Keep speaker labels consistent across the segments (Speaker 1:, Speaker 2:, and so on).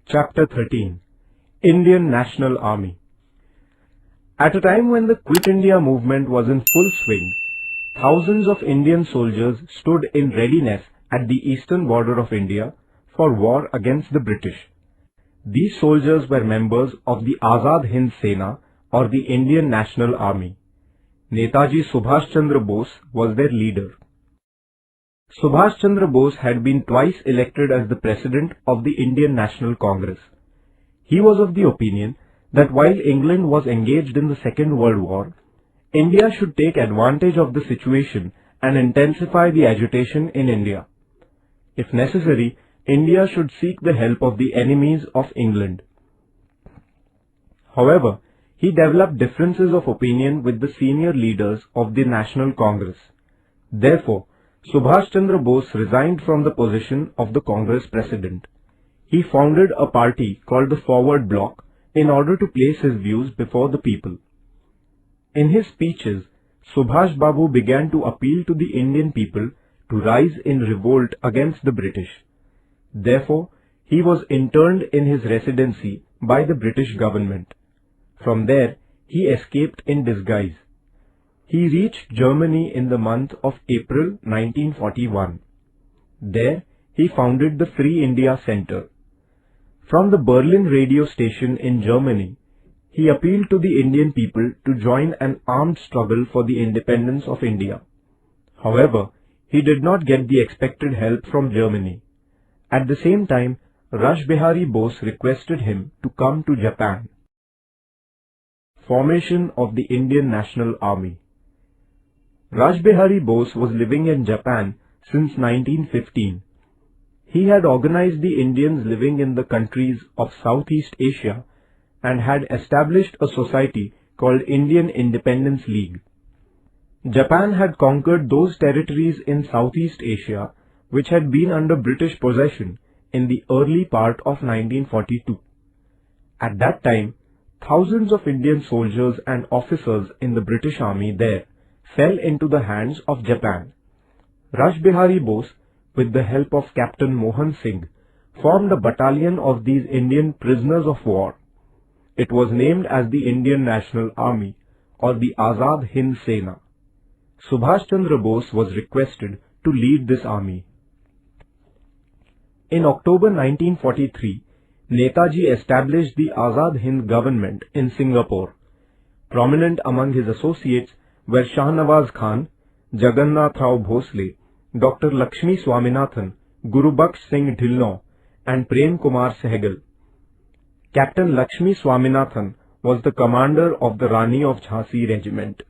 Speaker 1: Chapter 13 Indian National Army. At a time when the Quit India movement was in full swing, thousands of Indian soldiers stood in readiness at the eastern border of India for war against the British. These soldiers were members of the Azad Hind Sena or the Indian National Army. Netaji Subhash Chandra Bose was their leader. Subhash Chandra Bose had been twice elected as the president of the Indian National Congress. He was of the opinion that while England was engaged in the Second World War, India should take advantage of the situation and intensify the agitation in India. If necessary, India should seek the help of the enemies of England. However, he developed differences of opinion with the senior leaders of the National Congress. Therefore, Subhash Chandra Bose resigned from the position of the Congress president. He founded a party called the Forward Bloc in order to place his views before the people. In his speeches, Subhash Babu began to appeal to the Indian people to rise in revolt against the British. Therefore, he was interned in his residency by the British government. From there, he escaped in disguise. He reached Germany in the month of April 1941. There, he founded the Free India Center. From the Berlin radio station in Germany, he appealed to the Indian people to join an armed struggle for the independence of India. However, he did not get the expected help from Germany. At the same time, Rash Behari Bose requested him to come to Japan. Formation of the Indian National Army. Rash Behari Bose was living in Japan since 1915. He had organized the Indians living in the countries of Southeast Asia and had established a society called Indian Independence League. Japan had conquered those territories in Southeast Asia which had been under British possession in the early part of 1942. At that time, thousands of Indian soldiers and officers in the British Army there fell into the hands of Japan. Rash Behari Bose, with the help of Captain Mohan Singh, formed a battalion of these Indian prisoners of war. It was named as the Indian National Army or the Azad Hind Sena. Subhash Chandra Bose was requested to lead this army. In October 1943, Netaji established the Azad Hind government in Singapore. Prominent among his associates were Shahnawaz Khan, Jagannath Rao Bhosle, Dr. Lakshmi Swaminathan, Gurubaksh Singh Dhillon, and Prem Kumar Sehgal. Captain Lakshmi Swaminathan was the commander of the Rani of Jhansi regiment.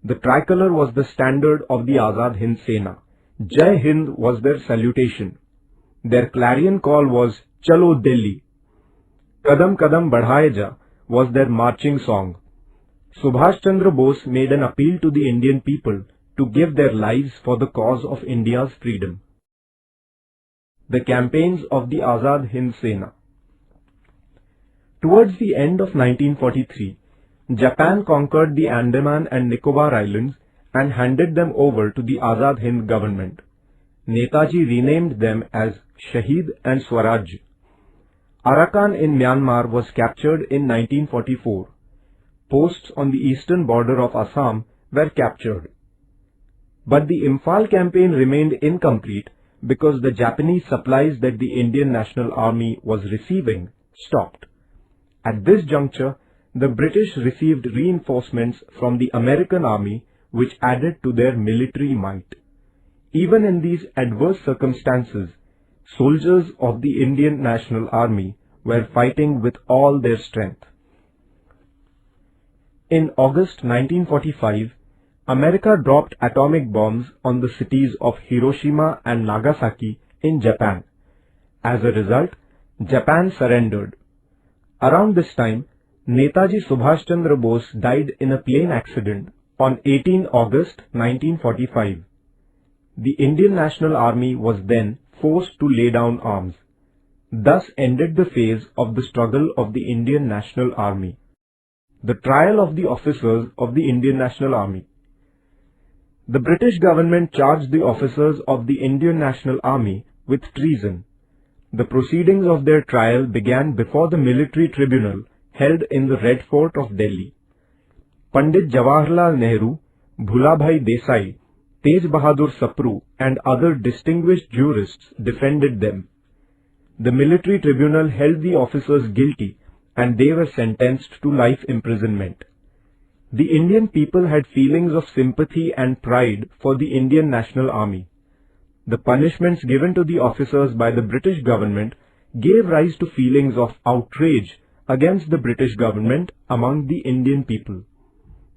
Speaker 1: The tricolour was the standard of the Azad Hind Sena. Jai Hind was their salutation. Their clarion call was Chalo Delhi. Kadam Kadam Badhaye Ja was their marching song. Subhash Chandra Bose made an appeal to the Indian people to give their lives for the cause of India's freedom. The campaigns of the Azad Hind Sena. Towards the end of 1943, Japan conquered the Andaman and Nicobar Islands and handed them over to the Azad Hind government. Netaji renamed them as Shaheed and Swaraj. Arakan in Myanmar was captured in 1944. Posts on the eastern border of Assam were captured. But the Imphal campaign remained incomplete because the Japanese supplies that the Indian National Army was receiving stopped. At this juncture, the British received reinforcements from the American Army which added to their military might. Even in these adverse circumstances, soldiers of the Indian National Army were fighting with all their strength. In August 1945, America dropped atomic bombs on the cities of Hiroshima and Nagasaki in Japan. As a result, Japan surrendered. Around this time, Netaji Subhash Chandra Bose died in a plane accident on 18 August 1945. The Indian National Army was then forced to lay down arms. Thus ended the phase of the struggle of the Indian National Army. The trial of the officers of the Indian National Army. The British government charged the officers of the Indian National Army with treason. The proceedings of their trial began before the military tribunal held in the Red Fort of Delhi. Pandit Jawaharlal Nehru, Bhulabhai Desai, Tej Bahadur Sapru and other distinguished jurists defended them. The military tribunal held the officers guilty and they were sentenced to life imprisonment. The Indian people had feelings of sympathy and pride for the Indian National Army. The punishments given to the officers by the British government gave rise to feelings of outrage against the British government among the Indian people.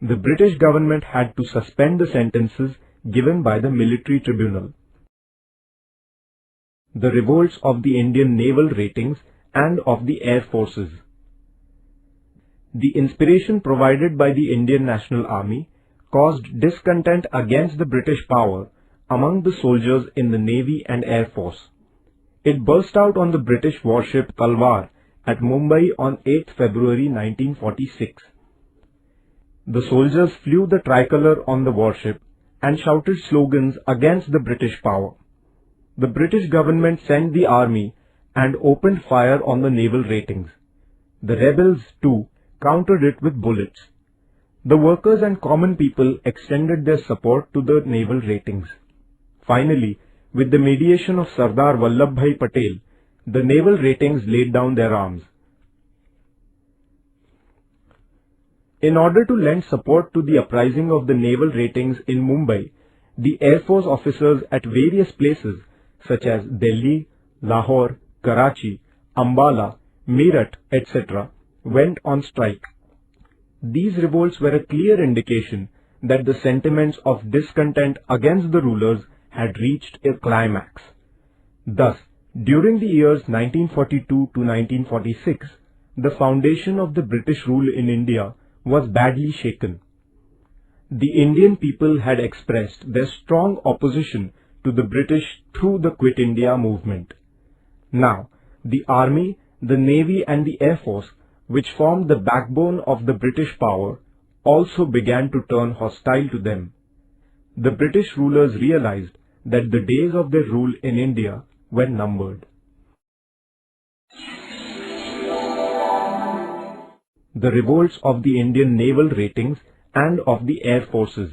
Speaker 1: The British government had to suspend the sentences given by the military tribunal. The revolts of the Indian naval ratings and of the air forces. The inspiration provided by the Indian National Army caused discontent against the British power among the soldiers in the Navy and Air Force. It burst out on the British warship Talwar at Mumbai on 8 February 1946. The soldiers flew the tricolour on the warship and shouted slogans against the British power. The British government sent the army and opened fire on the naval ratings. The rebels, too, countered it with bullets. The workers and common people extended their support to the naval ratings. Finally, with the mediation of Sardar Vallabhbhai Patel, the naval ratings laid down their arms. In order to lend support to the uprising of the naval ratings in Mumbai, the Air Force officers at various places such as Delhi, Lahore, Karachi, Ambala, Meerut, etc. went on strike. These revolts were a clear indication that the sentiments of discontent against the rulers had reached a climax. Thus, during the years 1942 to 1946, the foundation of the British rule in India was badly shaken. The Indian people had expressed their strong opposition to the British through the Quit India movement. Now, the Army, the Navy and the Air Force, which formed the backbone of the British power, also began to turn hostile to them. The British rulers realized that the days of their rule in India were numbered. The revolts of the Indian naval ratings and of the air forces.